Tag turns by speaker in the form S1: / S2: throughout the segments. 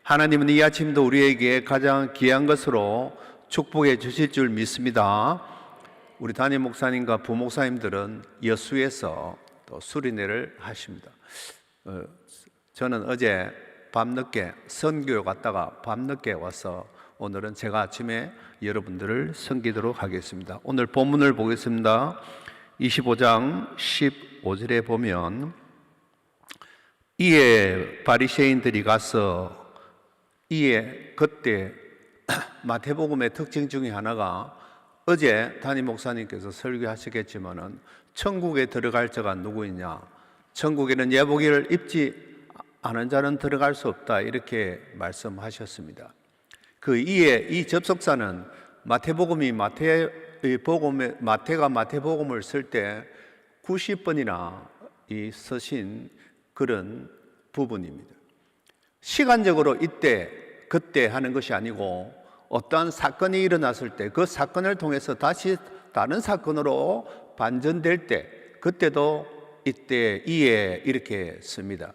S1: 하나님은 이 아침도 우리에게 가장 귀한 것으로 축복해 주실 줄 믿습니다. 우리 담임 목사님과 부목사님들은 여수에서 또 수련회를 하십니다. 저는 어제 밤늦게 선교 갔다가 밤늦게 와서 오늘은 제가 아침에 여러분들을 섬기도록 하겠습니다. 오늘 본문을 보겠습니다. 25장 15절에 보면 이에 바리새인들이 가서 그때 마태복음의 특징 중에 하나가 어제 담임 목사님께서 설교하시겠지만은 천국에 들어갈 자가 누구이냐, 천국에는 예복이를 입지 않은 자는 들어갈 수 없다, 이렇게 말씀하셨습니다. 그 이에 이 접속사는 마태가 마태복음을 쓸 때 90번이나 쓰신 그런 부분입니다. 시간적으로 이때 그때 하는 것이 아니고 어떠한 사건이 일어났을 때 그 사건을 통해서 다시 다른 사건으로 반전될 때 그때도 이때 이에 이렇게 씁니다.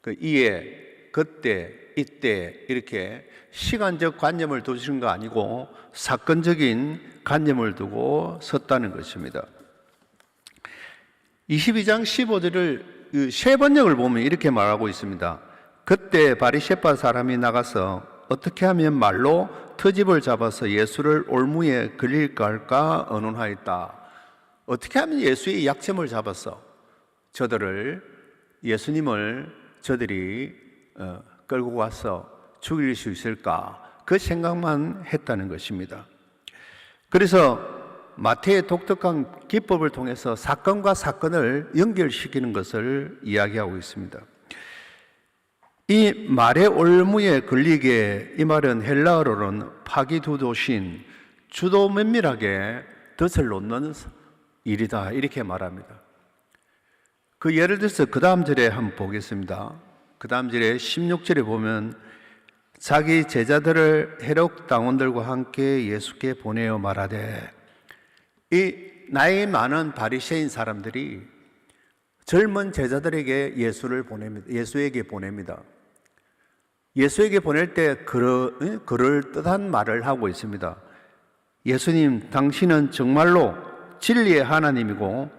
S1: 그 이에 그때 이때 이렇게 시간적 관념을 두시는 거 아니고 사건적인 관념을 두고 썼다는 것입니다. 22장 15절을 세 번역을 보면 이렇게 말하고 있습니다. 그때 바리새파 사람이 나가서 어떻게 하면 말로 트집을 잡아서 예수를 올무에 걸릴까 할까 의논하였다. 어떻게 하면 예수의 약점을 잡아서 예수님을 저들이 끌고 가서 죽일 수 있을까, 그 생각만 했다는 것입니다. 그래서 마태의 독특한 기법을 통해서 사건과 사건을 연결시키는 것을 이야기하고 있습니다. 이 말의 올무에 걸리게, 이 말은 헬라어로는 파기두도신, 주도 면밀하게 덫을 놓는 일이다, 이렇게 말합니다. 그 예를 들어서 그 다음 절에 한번 보겠습니다. 그 다음 절에 16절에 보면 자기 제자들을 헤롯 당원들과 함께 예수께 보내어 말하되, 이 나이 많은 바리새인 사람들이 젊은 제자들에게 예수에게 보냅니다. 예수에게 보낼 때 그럴 뜻한 말을 하고 있습니다. 예수님, 당신은 정말로 진리의 하나님이고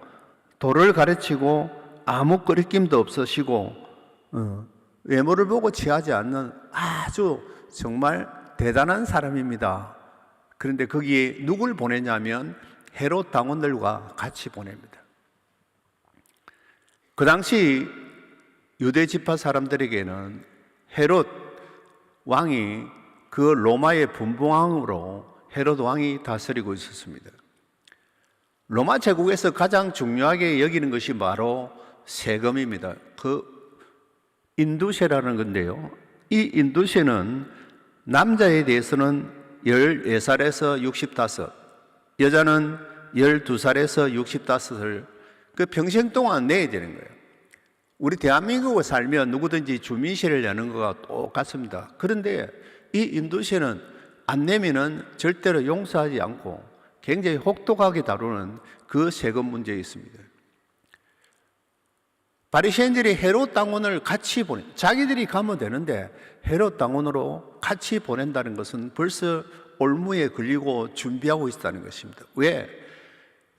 S1: 도를 가르치고 아무 거리낌도 없으시고 외모를 보고 취하지 않는 아주 정말 대단한 사람입니다. 그런데 거기에 누굴 보내냐면 헤롯 당원들과 같이 보냅니다. 그 당시 유대 지파 사람들에게는 헤롯 왕이 그 로마의 분봉왕으로 헤롯 왕이 다스리고 있었습니다. 로마 제국에서 가장 중요하게 여기는 것이 바로 세금입니다. 그 인두세라는 건데요, 이 인두세는 남자에 대해서는 14살에서 65, 여자는 12살에서 65을 그 평생 동안 내야 되는 거예요. 우리 대한민국에 살면 누구든지 주민세를 내는 거가 똑같습니다. 그런데 이 인도세는 안 내면은 절대로 용서하지 않고 굉장히 혹독하게 다루는 그 세금 문제에 있습니다. 바리새인들이 헤롯 당원을 같이 자기들이 가면 되는데 헤롯 당원으로 같이 보낸다는 것은 벌써 올무에 걸리고 준비하고 있다는 것입니다. 왜?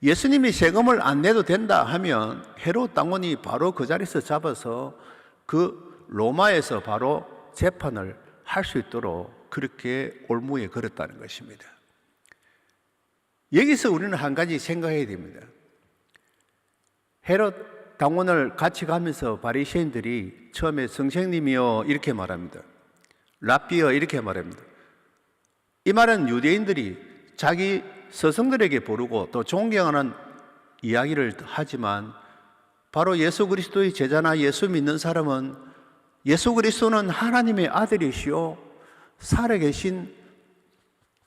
S1: 예수님이 세금을 안 내도 된다 하면 헤롯 당원이 바로 그 자리에서 잡아서 그 로마에서 바로 재판을 할 수 있도록 그렇게 올무에 걸었다는 것입니다. 여기서 우리는 한 가지 생각해야 됩니다. 헤롯 당원을 같이 가면서 바리새인들이 처음에 선생님이여 이렇게 말합니다. 랍비여 이렇게 말합니다. 이 말은 유대인들이 자기 스승들에게 부르고 또 존경하는 이야기를 하지만 바로 예수 그리스도의 제자나 예수 믿는 사람은 예수 그리스도는 하나님의 아들이시오 살아계신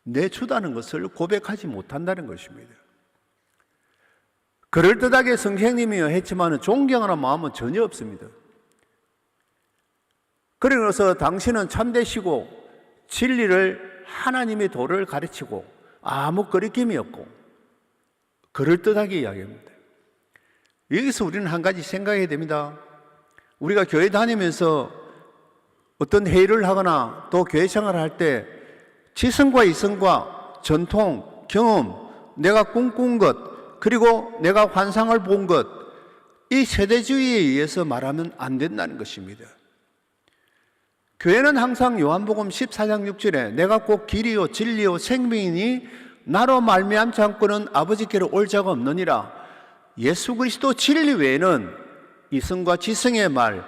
S1: 내 주다는 것을 고백하지 못한다는 것입니다. 그럴듯하게 선생님이여 했지만 존경하는 마음은 전혀 없습니다. 그래서 당신은 참되시고 진리를 하나님의 도를 가르치고 아무 거리낌이 없고 그럴듯하게 이야기합니다. 여기서 우리는 한 가지 생각해야 됩니다. 우리가 교회 다니면서 어떤 회의를 하거나 또 교회 생활을 할 때 지성과 이성과 전통, 경험, 내가 꿈꾼 것, 그리고 내가 환상을 본 것, 이 세대주의에 의해서 말하면 안 된다는 것입니다. 교회는 항상 요한복음 14장 6절에 내가 곧 길이요 진리요 생명이니 나로 말미암지 않고는 아버지께로 올 자가 없느니라. 예수 그리스도 진리 외에는 이성과 지성의 말,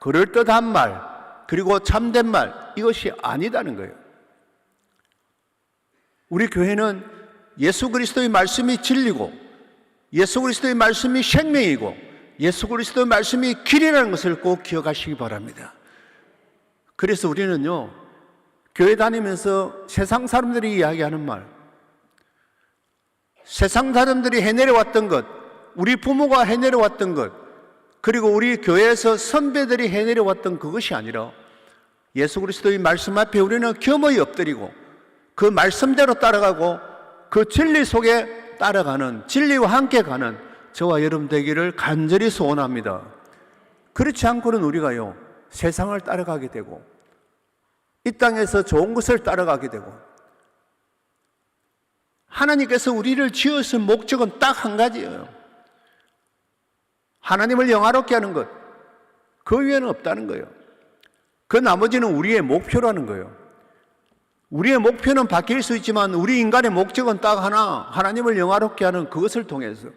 S1: 그럴듯한 말, 그리고 참된 말, 이것이 아니다는 거예요. 우리 교회는 예수 그리스도의 말씀이 진리고 예수 그리스도의 말씀이 생명이고 예수 그리스도의 말씀이 길이라는 것을 꼭 기억하시기 바랍니다. 그래서 우리는요, 교회 다니면서 세상 사람들이 이야기하는 말, 세상 사람들이 해내려왔던 것, 우리 부모가 해내려왔던 것, 그리고 우리 교회에서 선배들이 해내려왔던 그것이 아니라 예수 그리스도의 말씀 앞에 우리는 겸허히 엎드리고 그 말씀대로 따라가고 그 진리 속에 따라가는, 진리와 함께 가는 저와 여러분 되기를 간절히 소원합니다. 그렇지 않고는 우리가요, 세상을 따라가게 되고 이 땅에서 좋은 것을 따라가게 되고, 하나님께서 우리를 지으신 목적은 딱 한 가지예요. 하나님을 영화롭게 하는 것, 그 위에는 없다는 거예요. 그 나머지는 우리의 목표라는 거예요. 우리의 목표는 바뀔 수 있지만 우리 인간의 목적은 딱 하나, 하나님을 영화롭게 하는 그것을 통해서.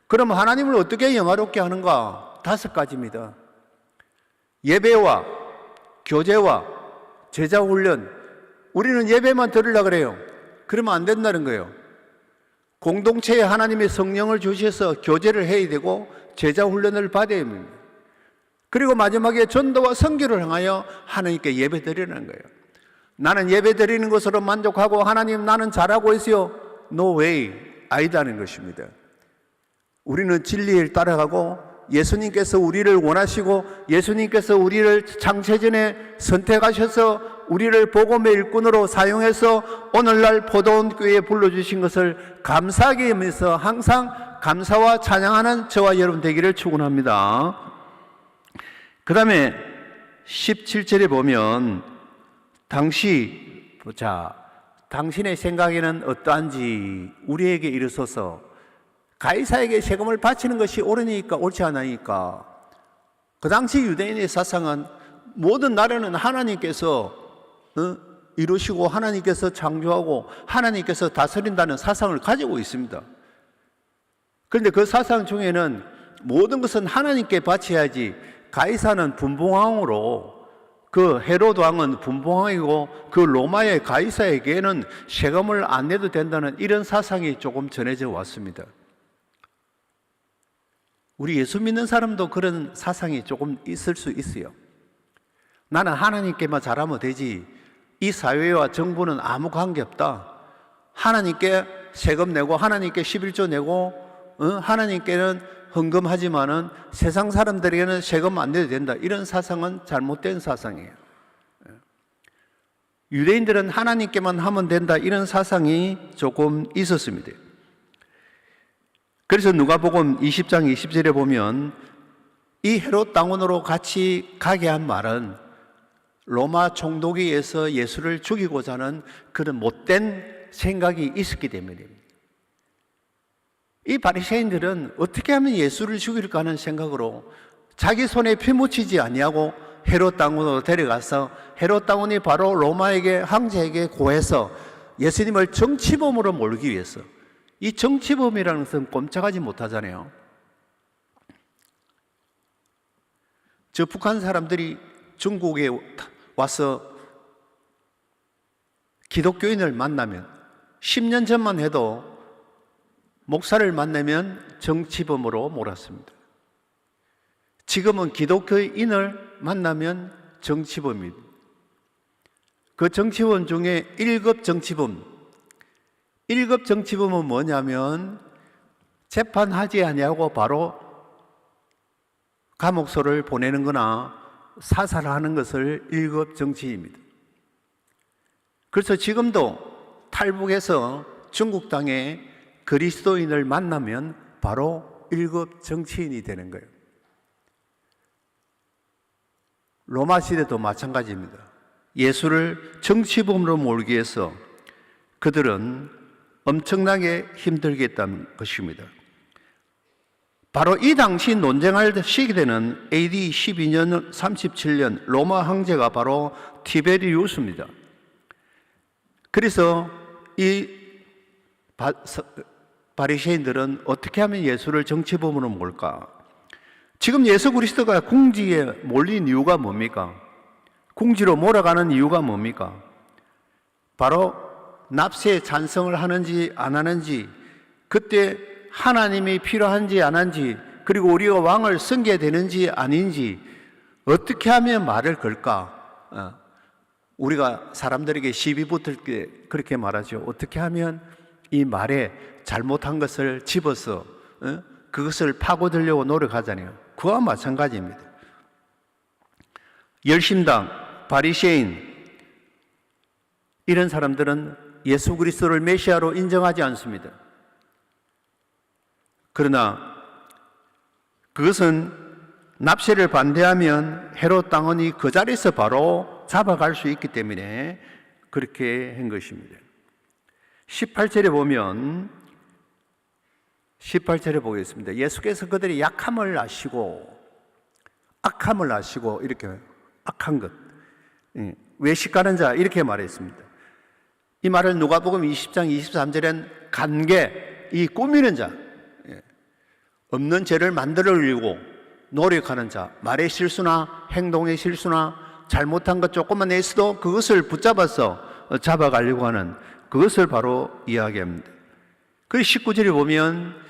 S1: 그럼 하나님을 어떻게 영화롭게 하는가? 5가지입니다. 예배와 교제와 제자훈련. 우리는 예배만 들으려고 그래요. 그러면 안 된다는 거예요. 공동체에 하나님의 성령을 주셔서 교제를 해야 되고 제자훈련을 받아야 합니다. 그리고 마지막에 전도와 선교를 향하여 하나님께 예배 드리는 거예요. 나는 예배 드리는 것으로 만족하고 하나님 나는 잘하고 있어요. No way. 아니다는 것입니다. 우리는 진리를 따라가고 예수님께서 우리를 원하시고 예수님께서 우리를 창세전에 선택하셔서 우리를 복음의 일꾼으로 사용해서 오늘날 포도원 교회에 불러주신 것을 감사하게 여기면서 항상 감사와 찬양하는 저와 여러분 되기를 축원합니다. 그 다음에 17절에 보면 당신의 생각에는 어떠한지 우리에게 이르소서. 가이사에게 세금을 바치는 것이 옳으니까 옳지 않으니까. 그 당시 유대인의 사상은 모든 나라는 하나님께서 이루시고 하나님께서 창조하고 하나님께서 다스린다는 사상을 가지고 있습니다. 그런데 그 사상 중에는 모든 것은 하나님께 바쳐야지, 가이사는 분봉왕으로, 그 헤로드 왕은 분봉왕이고 그 로마의 가이사에게는 세금을 안 내도 된다는 이런 사상이 조금 전해져 왔습니다. 우리 예수 믿는 사람도 그런 사상이 조금 있을 수 있어요. 나는 하나님께만 잘하면 되지, 이 사회와 정부는 아무 관계없다. 하나님께 세금 내고 하나님께 11조 내고 하나님께는 헌금하지만은 세상 사람들에게는 세금 안 내도 된다. 이런 사상은 잘못된 사상이에요. 유대인들은 하나님께만 하면 된다. 이런 사상이 조금 있었습니다. 그래서 누가복음 20장 20절에 보면 이 헤롯 당원으로 같이 가게 한 말은 로마 총독에 의해서 예수를 죽이고자 하는 그런 못된 생각이 있었기 때문입니다. 이 바리새인들은 어떻게 하면 예수를 죽일까 하는 생각으로 자기 손에 피 묻히지 아니하고 헤롯 당원으로 데려가서 헤롯 당원이 바로 로마에게 황제에게 고해서 예수님을 정치범으로 몰기 위해서, 이 정치범이라는 것은 꼼짝하지 못하잖아요. 저 북한 사람들이 중국에 와서 기독교인을 만나면 10년 전만 해도 목사를 만나면 정치범으로 몰았습니다. 지금은 기독교인을 만나면 정치범입니다. 그 정치범 중에 1급 정치범, 1급 정치범은 뭐냐면 재판하지 아니하고 바로 감옥소를 보내는 거나 사살하는 것을 1급 정치인입니다. 그래서 지금도 탈북해서 중국 땅에 그리스도인을 만나면 바로 1급 정치인이 되는 거예요. 로마 시대도 마찬가지입니다. 예수를 정치범으로 몰기 위해서 그들은 엄청나게 힘들게 했다는 것입니다. 바로 이 당시 논쟁할 시기되는 AD 12년 37년 로마 황제가 바로 티베리우스입니다. 그래서 이 바리새인들은 어떻게 하면 예수를 정치범으로 몰까? 지금 예수 그리스도가 궁지에 몰린 이유가 뭡니까? 궁지로 몰아가는 이유가 뭡니까? 바로 납세에 찬성을 하는지 안 하는지, 그때 하나님이 필요한지 안 한지, 그리고 우리가 왕을 섬겨야 되는지 아닌지 어떻게 하면 말을 걸까? 우리가 사람들에게 시비 붙을 때 그렇게 말하죠. 어떻게 하면 이 말에 잘못한 것을 집어서 그것을 파고들려고 노력하잖아요. 그와 마찬가지입니다. 열심당, 바리새인, 이런 사람들은 예수 그리스도를 메시아로 인정하지 않습니다. 그러나 그것은 납세를 반대하면 헤롯 당원이 그 자리에서 바로 잡아갈 수 있기 때문에 그렇게 한 것입니다. 18절에 보면 18절에 보겠습니다. 예수께서 그들의 약함을 아시고 악함을 아시고 이렇게 악한 것, 외식하는 자 이렇게 말했습니다. 이 말을 누가복음 20장 23절엔 간계, 이 꾸미는 자, 없는 죄를 만들어내고 노력하는 자, 말의 실수나 행동의 실수나 잘못한 것 조금만 했어도 그것을 붙잡아서 잡아가려고 하는 그것을 바로 이야기합니다. 그 19절에 보면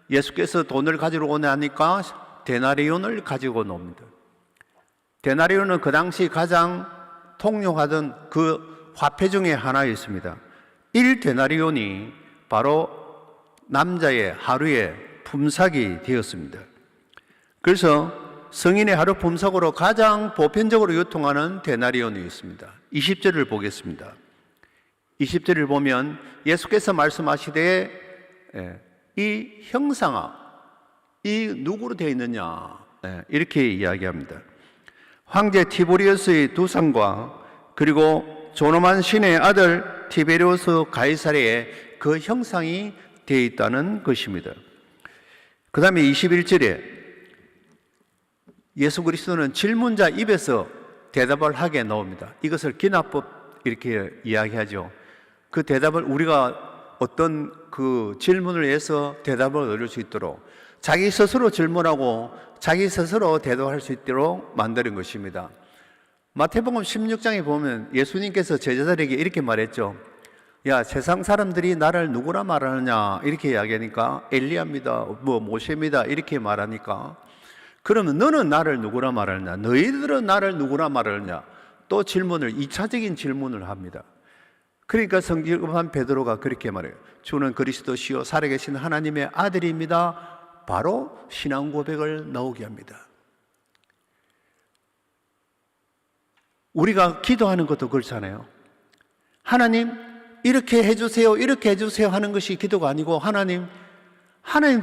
S1: 예수께서 돈을 가지러 오냐니까 데나리온을 가지고 놉니다. 데나리온은 그 당시 가장 통용하던 그 화폐 중에 하나였습니다. 1데나리온이 바로 남자의 하루의 품삯이 되었습니다. 그래서 성인의 하루 품삯으로 가장 보편적으로 유통하는 데나리온이 있습니다. 20절을 보겠습니다. 20절을 보면 예수께서 말씀하시되 이 형상아, 이 누구로 되어 있느냐, 이렇게 이야기합니다. 황제 티보리우스의 두 상과 그리고 존엄한 신의 아들 티베리우스 가이사랴의 그 형상이 되어 있다는 것입니다. 그 다음에 21절에 예수 그리스도는 질문자 입에서 대답을 하게 나옵니다. 이것을 기납법 이렇게 이야기하죠. 그 대답을 우리가 어떤 그 질문을 해서 대답을 얻을 수 있도록 자기 스스로 질문하고 자기 스스로 대답할 수 있도록 만드는 것입니다. 마태복음 16장에 보면 예수님께서 제자들에게 이렇게 말했죠. 야, 세상 사람들이 나를 누구라 말하느냐 이렇게 이야기하니까 엘리야입니다, 모세입니다 이렇게 말하니까, 그러면 너는 나를 누구라 말하느냐, 너희들은 나를 누구라 말하느냐, 또 질문을 2차적인 질문을 합니다. 그러니까 성경한 베드로가 그렇게 말해요. 주는 그리스도시요 살아계신 하나님의 아들입니다. 바로 신앙 고백을 나오게 합니다. 우리가 기도하는 것도 그렇잖아요. 하나님 이렇게 해주세요, 이렇게 해주세요 하는 것이 기도가 아니고 하나님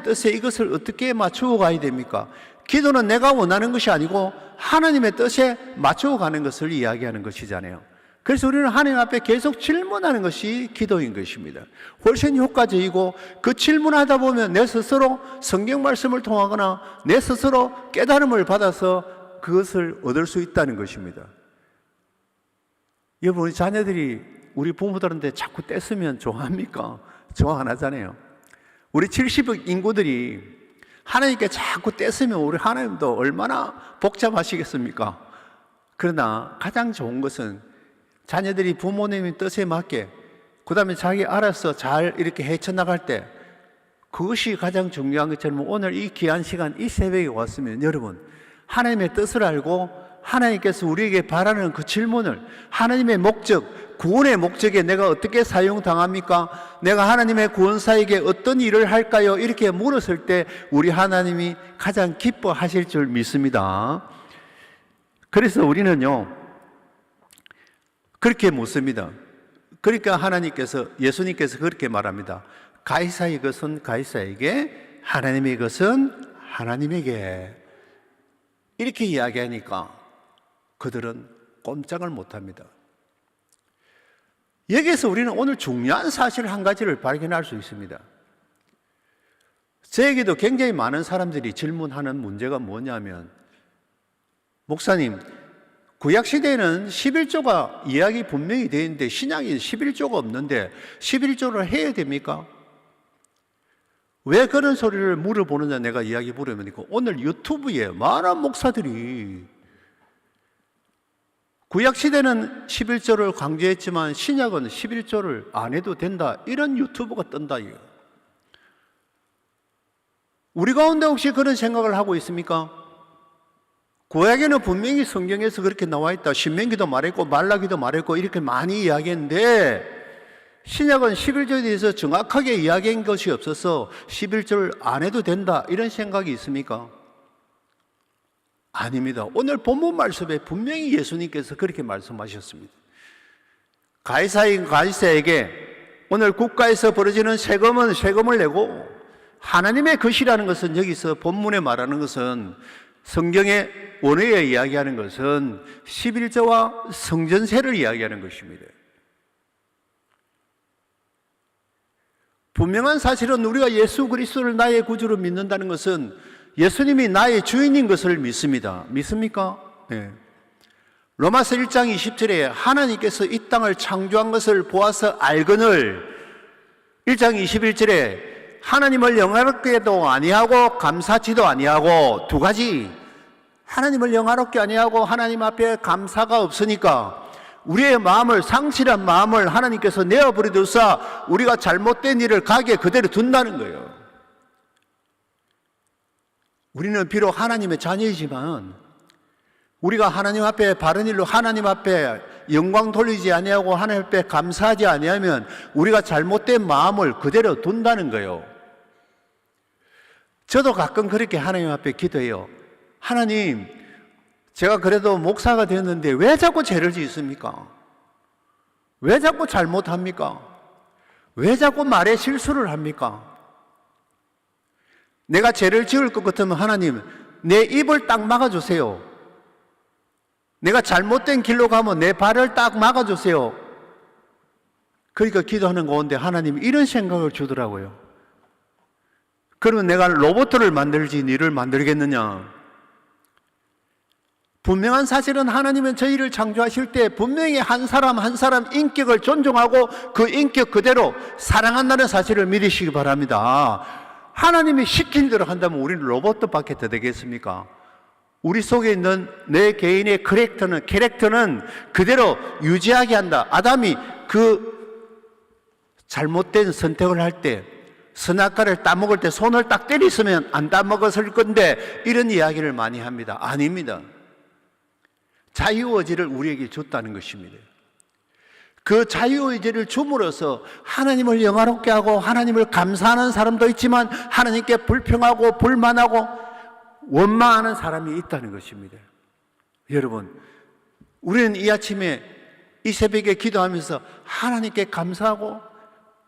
S1: 뜻에 이것을 어떻게 맞추어 가야 됩니까? 기도는 내가 원하는 것이 아니고 하나님의 뜻에 맞추어 가는 것을 이야기하는 것이잖아요. 그래서 우리는 하나님 앞에 계속 질문하는 것이 기도인 것입니다. 훨씬 효과적이고, 그 질문하다 보면 내 스스로 성경 말씀을 통하거나 내 스스로 깨달음을 받아서 그것을 얻을 수 있다는 것입니다. 여러분, 우리 자녀들이 우리 부모들한테 자꾸 떼쓰면 좋아합니까? 좋아 안 하잖아요. 우리 70억 인구들이 하나님께 자꾸 떼쓰면 우리 하나님도 얼마나 복잡하시겠습니까? 그러나 가장 좋은 것은 자녀들이 부모님의 뜻에 맞게, 그 다음에 자기 알아서 잘 이렇게 헤쳐나갈 때, 그것이 가장 중요한 것처럼 오늘 이 귀한 시간, 이 새벽에 왔으면 여러분, 하나님의 뜻을 알고 하나님께서 우리에게 바라는 그 질문을, 하나님의 목적, 구원의 목적에 내가 어떻게 사용당합니까? 내가 하나님의 구원사에게 어떤 일을 할까요? 이렇게 물었을 때 우리 하나님이 가장 기뻐하실 줄 믿습니다. 그래서 우리는요, 그렇게 묻습니다. 그러니까 예수님께서 그렇게 말합니다. 가이사의 것은 가이사에게, 하나님의 것은 하나님에게. 이렇게 이야기하니까 그들은 꼼짝을 못합니다. 여기에서 우리는 오늘 중요한 사실 한 가지를 발견할 수 있습니다. 저에게도 굉장히 많은 사람들이 질문하는 문제가 뭐냐면, 목사님, 구약시대에는 11조가 이야기 분명히 되어 있는데 신약에 11조가 없는데 11조를 해야 됩니까? 왜 그런 소리를 물어보느냐 내가 이야기 물어보니까, 오늘 유튜브에 많은 목사들이 구약시대는 11조를 강조했지만 신약은 11조를 안 해도 된다, 이런 유튜브가 뜬다. 우리 가운데 혹시 그런 생각을 하고 있습니까? 구약에는 분명히 성경에서 그렇게 나와 있다, 신명기도 말했고 말라기도 말했고 이렇게 많이 이야기했는데, 신약은 11조에 대해서 정확하게 이야기한 것이 없어서 11조를 안 해도 된다, 이런 생각이 있습니까? 아닙니다. 오늘 본문 말씀에 분명히 예수님께서 그렇게 말씀하셨습니다. 가이사인 가이사에게 오늘 국가에서 벌어지는 세금은 세금을 내고, 하나님의 것이라는 것은, 여기서 본문에 말하는 것은, 성경의 원어에 이야기하는 것은 11조와 성전세를 이야기하는 것입니다. 분명한 사실은 우리가 예수 그리스도를 나의 구주로 믿는다는 것은 예수님이 나의 주인인 것을 믿습니다. 믿습니까? 네. 로마서 1장 20절에 하나님께서 이 땅을 창조한 것을 보아서 알거늘, 1장 21절에 하나님을 영화롭게도 아니하고 감사치도 아니하고, 두 가지, 하나님을 영화롭게 아니하고 하나님 앞에 감사가 없으니까 우리의 마음을, 상실한 마음을 하나님께서 내어버리도사 우리가 잘못된 일을 가게 그대로 둔다는 거예요. 우리는 비록 하나님의 자녀이지만 우리가 하나님 앞에 바른 일로 하나님 앞에 영광 돌리지 아니하고 하나님 앞에 감사하지 아니하면 우리가 잘못된 마음을 그대로 둔다는 거예요. 저도 가끔 그렇게 하나님 앞에 기도해요. 하나님, 제가 그래도 목사가 되었는데 왜 자꾸 죄를 짓습니까? 왜 자꾸 잘못합니까? 왜 자꾸 말에 실수를 합니까? 내가 죄를 지을 것 같으면 하나님, 내 입을 딱 막아주세요. 내가 잘못된 길로 가면 내 발을 딱 막아주세요. 그러니까 기도하는 가운데 하나님이 이런 생각을 주더라고요. 그러면 내가 로봇을 만들지 너를 만들겠느냐? 분명한 사실은 하나님은 저희를 창조하실 때 분명히 한 사람 한 사람 인격을 존중하고 그 인격 그대로 사랑한다는 사실을 믿으시기 바랍니다. 하나님이 시킨 대로 한다면 우리는 로봇밖에 더 되겠습니까? 우리 속에 있는 내 개인의 캐릭터는 그대로 유지하게 한다. 아담이 그 잘못된 선택을 할 때, 선악과를 따먹을 때 손을 딱 때렸으면 안 따먹었을 건데, 이런 이야기를 많이 합니다. 아닙니다. 자유의지를 우리에게 줬다는 것입니다. 그 자유의지를 줌으로써 하나님을 영화롭게 하고 하나님을 감사하는 사람도 있지만 하나님께 불평하고 불만하고 원망하는 사람이 있다는 것입니다. 여러분, 우리는 이 아침에 이 새벽에 기도하면서 하나님께 감사하고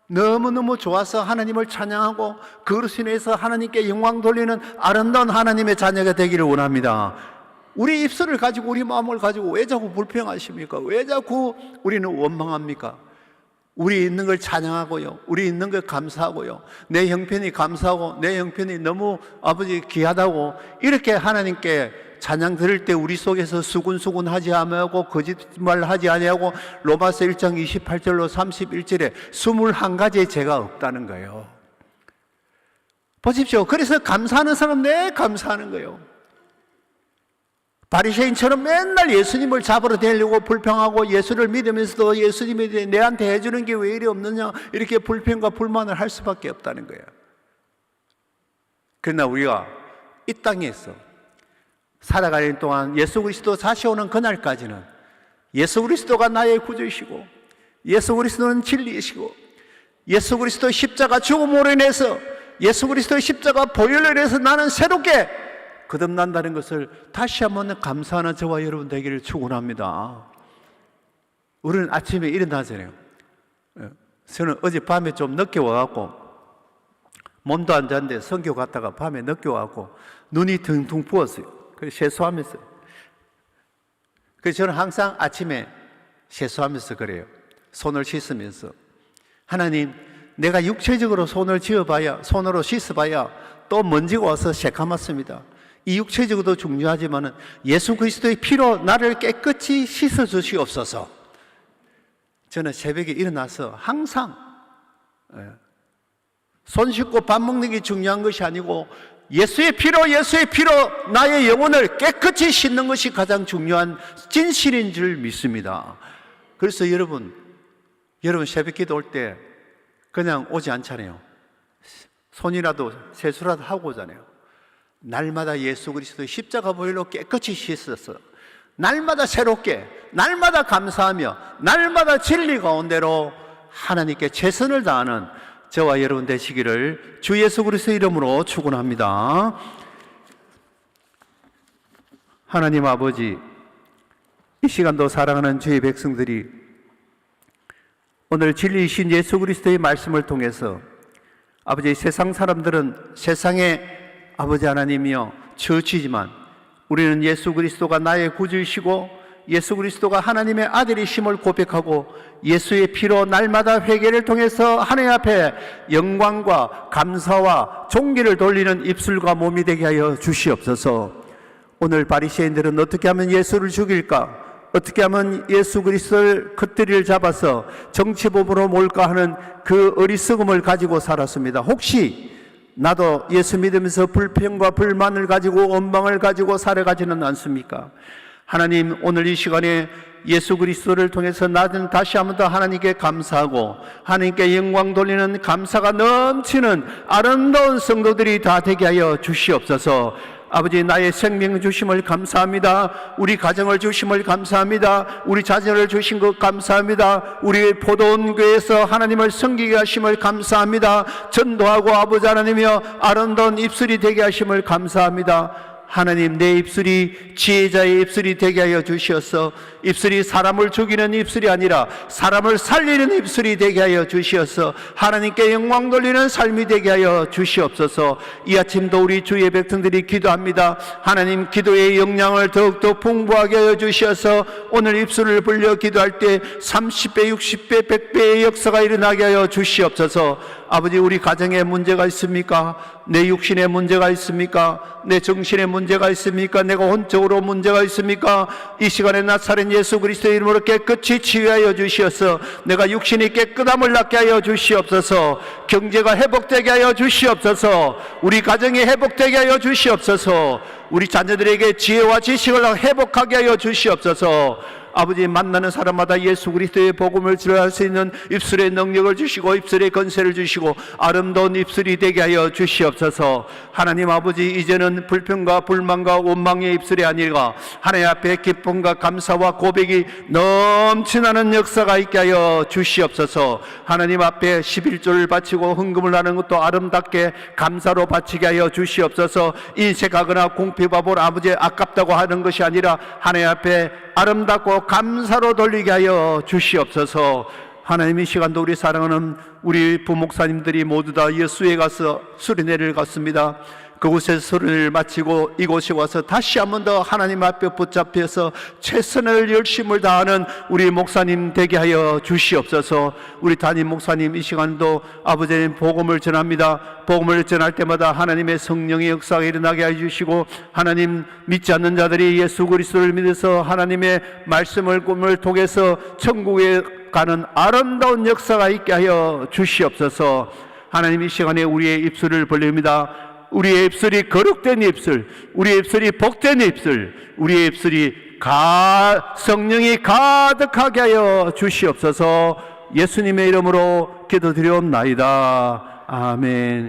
S1: 너무너무 좋아서 하나님을 찬양하고 그것으로 인해서 하나님께 영광 돌리는 아름다운 하나님의 자녀가 되기를 원합니다. 우리 입술을 가지고 우리 마음을 가지고 왜 자꾸 불평하십니까? 왜 자꾸 우리는 원망합니까? 우리 있는 걸 찬양하고요, 우리 있는 걸 감사하고요, 내 형편이 감사하고 내 형편이 너무 아버지 귀하다고 이렇게 하나님께 찬양 드릴 때 우리 속에서 수군수군하지 아니하고 거짓말하지 아니하고 로마서 1장 28절로 31절에 21가지의 죄가 없다는 거예요. 보십시오. 그래서 감사하는 사람 내 감사하는 거예요. 바리새인처럼 맨날 예수님을 잡으러 다니려고 불평하고 예수를 믿으면서도 예수님이 내한테 해주는 게 왜 이리 없느냐 이렇게 불평과 불만을 할 수밖에 없다는 거예요. 그러나 우리가 이 땅에서 살아가는 동안 예수 그리스도 다시 오는 그날까지는 예수 그리스도가 나의 구주이시고 예수 그리스도는 진리이시고 예수 그리스도의 십자가 죽음으로 인해서 예수 그리스도의 십자가 보혈로 인해서 나는 새롭게 거듭난다는 것을 다시 한번 감사하는 저와 여러분 되기를 축원합니다. 우리는 아침에 일어나잖아요. 저는 어젯밤에 좀 늦게 와갖고 몸도 안 잤는데 선교 갔다가 밤에 늦게 와갖고 눈이 둥둥 부었어요. 그래서 세수하면서 그래서 저는 항상 아침에 세수하면서 그래요. 손을 씻으면서. 하나님, 내가 육체적으로 손을 손으로 씻어봐야 또 먼지가 와서 새카맣습니다. 이 육체적으로도 중요하지만 예수 그리스도의 피로 나를 깨끗이 씻어 주시옵소서. 저는 새벽에 일어나서 항상 손 씻고 밥 먹는 게 중요한 것이 아니고 예수의 피로 나의 영혼을 깨끗이 씻는 것이 가장 중요한 진실인 줄 믿습니다. 그래서 여러분 새벽 기도 올 때 그냥 오지 않잖아요. 손이라도 세수라도 하고 오잖아요. 날마다 예수 그리스도의 십자가 보혈로 깨끗이 씻어서 날마다 새롭게, 날마다 감사하며 날마다 진리 가운데로 하나님께 최선을 다하는 저와 여러분 되시기를 주 예수 그리스도의 이름으로 축원합니다. 하나님 아버지, 이 시간도 사랑하는 주의 백성들이 오늘 진리이신 예수 그리스도의 말씀을 통해서 아버지, 세상 사람들은 세상의 아버지 하나님이여 처치지만 우리는 예수 그리스도가 나의 구주이시고 예수 그리스도가 하나님의 아들이심을 고백하고 예수의 피로 날마다 회개를 통해서 하나님 앞에 영광과 감사와 존귀를 돌리는 입술과 몸이 되게 하여 주시옵소서. 오늘 바리새인들은 어떻게 하면 예수를 죽일까? 어떻게 하면 예수 그리스도를 겉다리를 잡아서 정치범으로 몰까 하는 그 어리석음을 가지고 살았습니다. 혹시 나도 예수 믿으면서 불평과 불만을 가지고 원망을 가지고 살아가지는 않습니까? 하나님, 오늘 이 시간에 예수 그리스도를 통해서 나는 다시 한번 더 하나님께 감사하고 하나님께 영광 돌리는 감사가 넘치는 아름다운 성도들이 다 되게 하여 주시옵소서. 아버지, 나의 생명 주심을 감사합니다. 우리 가정을 주심을 감사합니다. 우리 자녀를 주신 것 감사합니다. 우리 포도원 교회에서 하나님을 섬기게 하심을 감사합니다. 전도하고 아버지 하나님이여 아름다운 입술이 되게 하심을 감사합니다. 하나님, 내 입술이 지혜자의 입술이 되게 하여 주시어서 입술이 사람을 죽이는 입술이 아니라 사람을 살리는 입술이 되게 하여 주시어서 하나님께 영광 돌리는 삶이 되게 하여 주시옵소서. 이 아침도 우리 주의 백성들이 기도합니다. 하나님, 기도의 역량을 더욱더 풍부하게 하여 주시어서 오늘 입술을 벌려 기도할 때 30배, 60배, 100배의 역사가 일어나게 하여 주시옵소서. 아버지, 우리 가정에 문제가 있습니까? 내 육신에 문제가 있습니까? 내 정신에 문제가 있습니까? 내가 혼적으로 문제가 있습니까? 이 시간에 나사렛 예수 그리스도의 이름으로 깨끗이 치유하여 주시옵소서. 내가 육신이 깨끗함을 낳게 하여 주시옵소서. 경제가 회복되게 하여 주시옵소서. 우리 가정이 회복되게 하여 주시옵소서. 우리 자녀들에게 지혜와 지식을 회복하게 하여 주시옵소서. 아버지, 만나는 사람마다 예수 그리스도의 복음을 전할 수 있는 입술의 능력을 주시고 입술의 건세를 주시고 아름다운 입술이 되게 하여 주시옵소서. 하나님 아버지, 이제는 불평과 불만과 원망의 입술이 아니라 하나님 앞에 기쁨과 감사와 고백이 넘치나는 역사가 있게 하여 주시옵소서. 하나님 앞에 11조를 바치고 헌금을 하는 것도 아름답게 감사로 바치게 하여 주시옵소서. 인색하거나 공피바보를 아버지 아깝다고 하는 것이 아니라 하나님 앞에 아름답고 감사로 돌리게 하여 주시옵소서. 하나님, 이 시간도 우리 사랑하는 우리 부목사님들이 모두 다 여수에 가서 수련회를 갔습니다. 그곳에서 수련회를 마치고 이곳에 와서 다시 한 번 더 하나님 앞에 붙잡혀서 최선을 열심을 다하는 우리 목사님 되게 하여 주시옵소서. 우리 담임 목사님 이 시간도 아버지님 복음을 전합니다. 복음을 전할 때마다 하나님의 성령의 역사가 일어나게 해주시고 하나님, 믿지 않는 자들이 예수 그리스도를 믿어서 하나님의 말씀을 꿈을 통해서 천국에 가는 아름다운 역사가 있게 하여 주시옵소서. 하나님, 이 시간에 우리의 입술을 벌립니다. 우리의 입술이 거룩된 입술, 우리의 입술이 복된 입술, 우리의 입술이 성령이 가득하게 하여 주시옵소서. 예수님의 이름으로 기도드리옵나이다. 아멘.